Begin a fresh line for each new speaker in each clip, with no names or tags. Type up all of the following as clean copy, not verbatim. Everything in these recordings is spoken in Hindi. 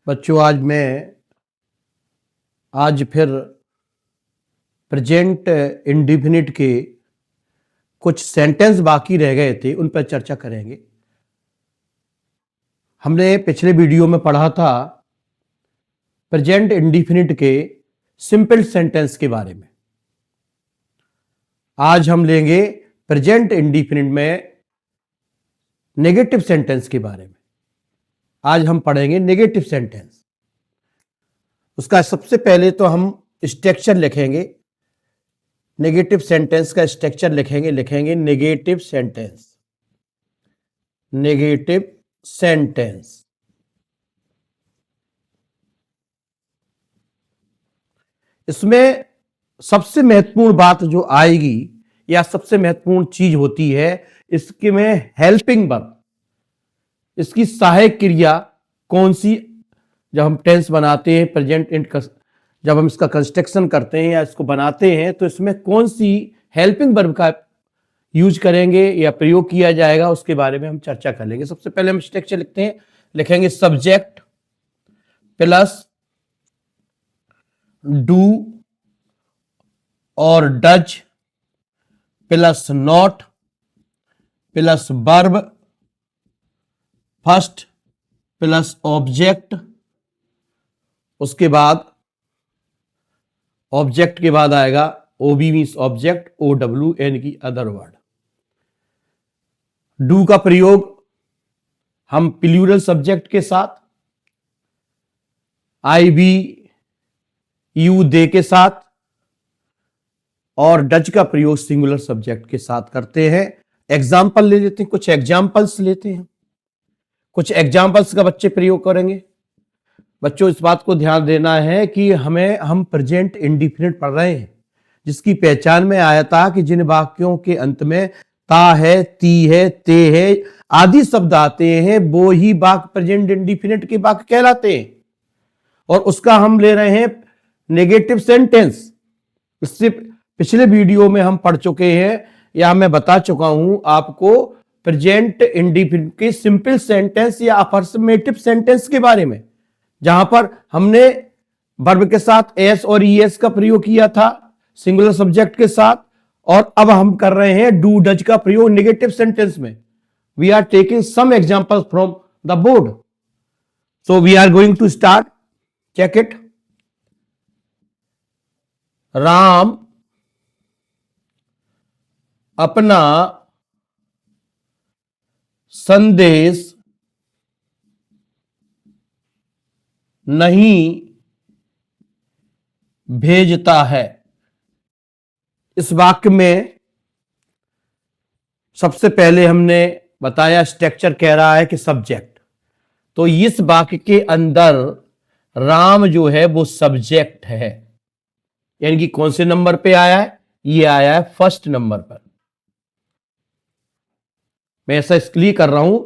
बच्चों आज फिर प्रेजेंट इंडिफिनिट के कुछ सेंटेंस बाकी रह गए थे, उन पर चर्चा करेंगे। हमने पिछले वीडियो में पढ़ा था प्रेजेंट इंडिफिनिट के सिंपल सेंटेंस के बारे में। आज हम लेंगे प्रेजेंट इंडिफिनिट में नेगेटिव सेंटेंस के बारे में। आज हम पढ़ेंगे नेगेटिव सेंटेंस। उसका सबसे पहले तो हम स्ट्रक्चर लिखेंगे। नेगेटिव सेंटेंस का स्ट्रक्चर लिखेंगे नेगेटिव सेंटेंस। नेगेटिव सेंटेंस इसमें सबसे महत्वपूर्ण बात जो आएगी या सबसे महत्वपूर्ण चीज होती है, इसके में हेल्पिंग वर्ब, इसकी सहायक क्रिया कौन सी। जब हम टेंस बनाते हैं, प्रेजेंट जब हम इसका कंस्ट्रक्शन करते हैं या इसको बनाते हैं, तो इसमें कौन सी हेल्पिंग वर्ब का यूज करेंगे या प्रयोग किया जाएगा, उसके बारे में हम चर्चा कर लेंगे। सबसे पहले हम स्ट्रक्चर लिखेंगे सब्जेक्ट प्लस डू और does plus not plus verb first plus object. उसके बाद ऑब्जेक्ट के बाद आएगा ओबी मीन्स ऑब्जेक्ट, OWN की अदर वर्ड। डू का प्रयोग हम प्लूरल सब्जेक्ट के साथ, आई बी यू दे के साथ, और डज का प्रयोग सिंगुलर सब्जेक्ट के साथ करते हैं। एग्जाम्पल ले लेते हैं, कुछ एग्जाम्पल्स लेते हैं। कुछ एग्जाम्पल्स का बच्चे प्रयोग करेंगे। बच्चों इस बात को ध्यान देना है कि हम प्रेजेंट इंडिफिनिट पढ़ रहे हैं, जिसकी पहचान में आया था कि जिन वाक्यों के अंत में ता है, ती है, ते है आदि शब्द आते हैं, वो ही वाक्य प्रेजेंट इंडिफिनिट के वाक्य कहलाते हैं। और उसका हम ले रहे हैं नेगेटिव सेंटेंस। इससे पिछले वीडियो में हम पढ़ चुके हैं या मैं बता चुका हूं आपको प्रेजेंट इंडिफिनिट के सिंपल सेंटेंस या अफर्मेटिव सेंटेंस के बारे में, जहां पर हमने वर्ब के साथ एस और ईएस का प्रयोग किया था सिंगुलर सब्जेक्ट के साथ। और अब हम कर रहे हैं डू डज का प्रयोग नेगेटिव सेंटेंस में। We are taking some examples from the board, so we are going to start. Check it. Ram अपना संदेश नहीं भेजता है। इस वाक्य में सबसे पहले हमने बताया स्ट्रक्चर कह रहा है कि सब्जेक्ट, तो इस वाक्य के अंदर राम जो है वो सब्जेक्ट है, यानी कि कौन से नंबर पे आया है, ये आया है फर्स्ट नंबर पर। मैं ऐसा इसलिए कर रहा हूं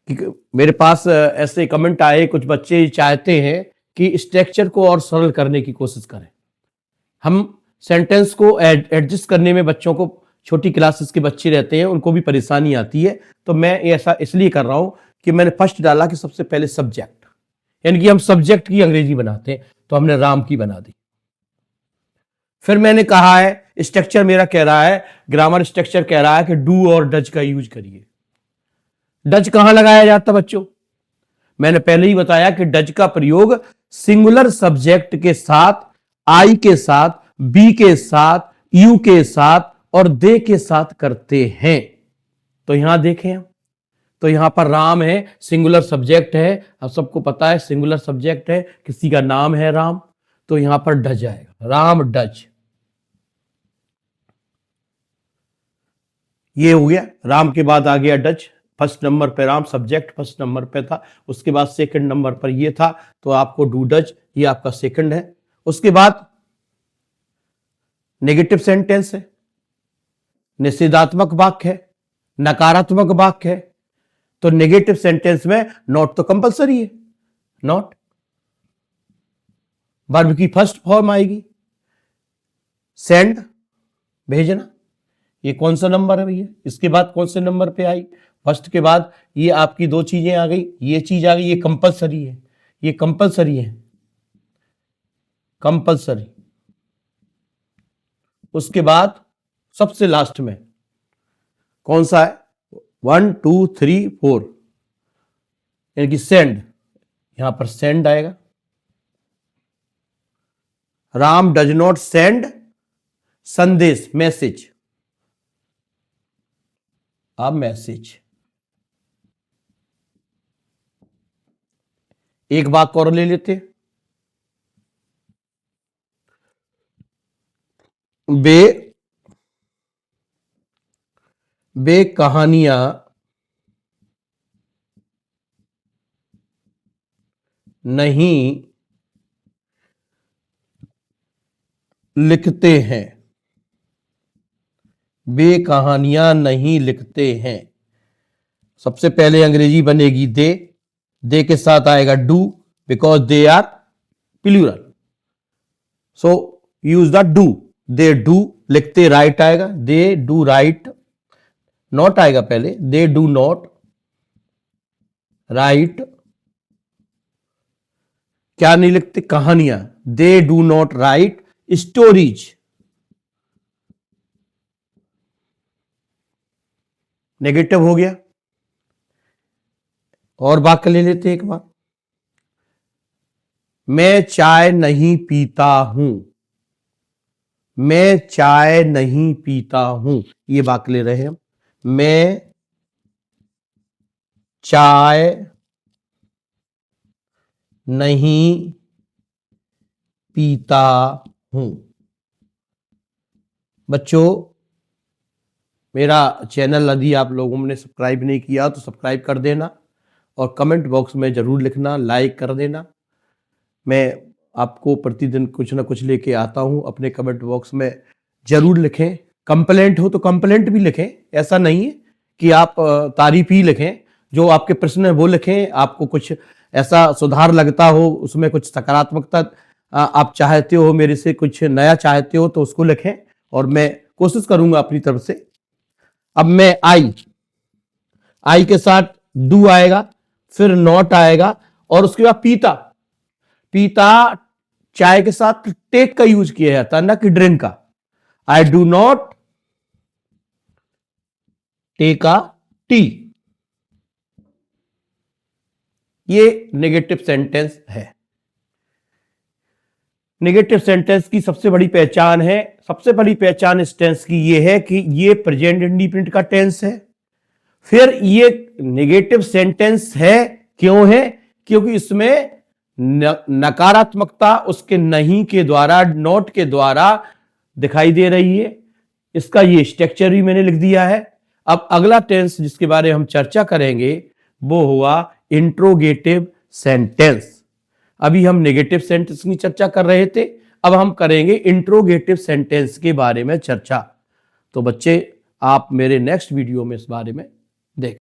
कि मेरे पास ऐसे कमेंट आए, कुछ बच्चे चाहते हैं कि स्ट्रक्चर को और सरल करने की कोशिश करें। हम सेंटेंस को एडजस्ट करने में बच्चों को, छोटी क्लासेस के बच्चे रहते हैं, उनको भी परेशानी आती है। तो मैं ऐसा इसलिए कर रहा हूं कि मैंने फर्स्ट डाला कि सबसे पहले सब्जेक्ट, यानी कि हम सब्जेक्ट की अंग्रेजी बनाते हैं, तो हमने राम की बना दी। फिर मैंने कहा है स्ट्रक्चर मेरा कह रहा है, ग्रामर स्ट्रक्चर कह रहा है कि डू और डज का यूज करिए। डज कहां लगाया जाता बच्चों? मैंने पहले ही बताया कि डज का प्रयोग सिंगुलर सब्जेक्ट के साथ, आई के साथ, बी के साथ, यू के साथ और दे के साथ करते हैं। तो यहां देखें हम, तो यहां पर राम है, सिंगुलर सब्जेक्ट है। अब सबको पता है सिंगुलर सब्जेक्ट है, किसी का नाम है राम, तो यहां पर डज आएगा, राम डज। ये हो गया, राम के बाद आ गया डज। फर्स्ट नंबर पे राम सब्जेक्ट फर्स्ट नंबर पे था, उसके बाद सेकंड नंबर पर ये था, तो आपको डू डज, ये आपका सेकंड है। उसके बाद नेगेटिव सेंटेंस है, निषेधात्मक वाक्य है, नकारात्मक वाक्य है। तो नेगेटिव सेंटेंस में नॉट तो कंपलसरी है, नॉट वर्ब की फर्स्ट फॉर्म आएगी। सेंड भेजना, ये कौन सा नंबर है भैया? इसके बाद कौन से नंबर पे आई? फर्स्ट के बाद ये आपकी दो चीजें आ गई, ये चीज आ गई, ये कंपलसरी है। ये कंपलसरी है, कंपलसरी। उसके बाद सबसे लास्ट में कौन सा है? 1 2 3 4, यानी कि सेंड। यहां पर सेंड आएगा। राम डज नॉट सेंड संदेश, मैसेज, अ मैसेज। एक वाक्य और ले लेते। वे कहानियां नहीं लिखते हैं, वे कहानियां नहीं लिखते हैं। सबसे पहले अंग्रेजी बनेगी दे के साथ आएगा do, because they are plural, so use the do. They do, लिखते राइट आएगा, दे डू राइट, नॉट आएगा पहले, दे डू नॉट राइट। क्या नहीं लिखते? कहानियां। They do not right stories. Negative हो गया। और वाक्य ले लेते एक बार। मैं चाय नहीं पीता हूं, मैं चाय नहीं पीता हूं, ये वाक्य ले रहे हैं हम। मैं चाय नहीं पीता हूं। बच्चों, मेरा चैनल यदि आप लोगों ने सब्सक्राइब नहीं किया तो सब्सक्राइब कर देना और कमेंट बॉक्स में जरूर लिखना, लाइक कर देना। मैं आपको प्रतिदिन कुछ ना कुछ लेके आता हूं, अपने कमेंट बॉक्स में जरूर लिखें। कंप्लेंट हो तो कंप्लेंट भी लिखें, ऐसा नहीं है कि आप तारीफ ही लिखें। जो आपके प्रश्न है वो लिखें। आपको कुछ ऐसा सुधार लगता हो, उसमें कुछ सकारात्मकता आप चाहते हो, मेरे से कुछ नया चाहते हो तो उसको लिखें और मैं कोशिश करूंगा अपनी तरफ से। अब मैं आई के साथ डू आएगा, फिर नॉट आएगा और उसके बाद पीता चाय के साथ टेक का यूज किया जाता है, ना कि ड्रिंक का। I do not take a tea. ये नेगेटिव सेंटेंस है। नेगेटिव सेंटेंस की सबसे बड़ी पहचान है, सबसे बड़ी पहचान इस टेंस की ये है कि ये प्रेजेंट इंडिपेंडेंट का टेंस है। फिर ये नेगेटिव सेंटेंस है, क्यों है? क्योंकि इसमें नकारात्मकता उसके नहीं के द्वारा, नॉट के द्वारा दिखाई दे रही है। इसका ये स्ट्रक्चर भी मैंने लिख दिया है। अब अगला टेंस जिसके बारे में हम चर्चा करेंगे वो हुआ इंट्रोगेटिव सेंटेंस। अभी हम नेगेटिव सेंटेंस की चर्चा कर रहे थे, अब हम करेंगे इंट्रोगेटिव सेंटेंस के बारे में चर्चा। तो बच्चे, आप मेरे नेक्स्ट वीडियो में इस बारे में देखें।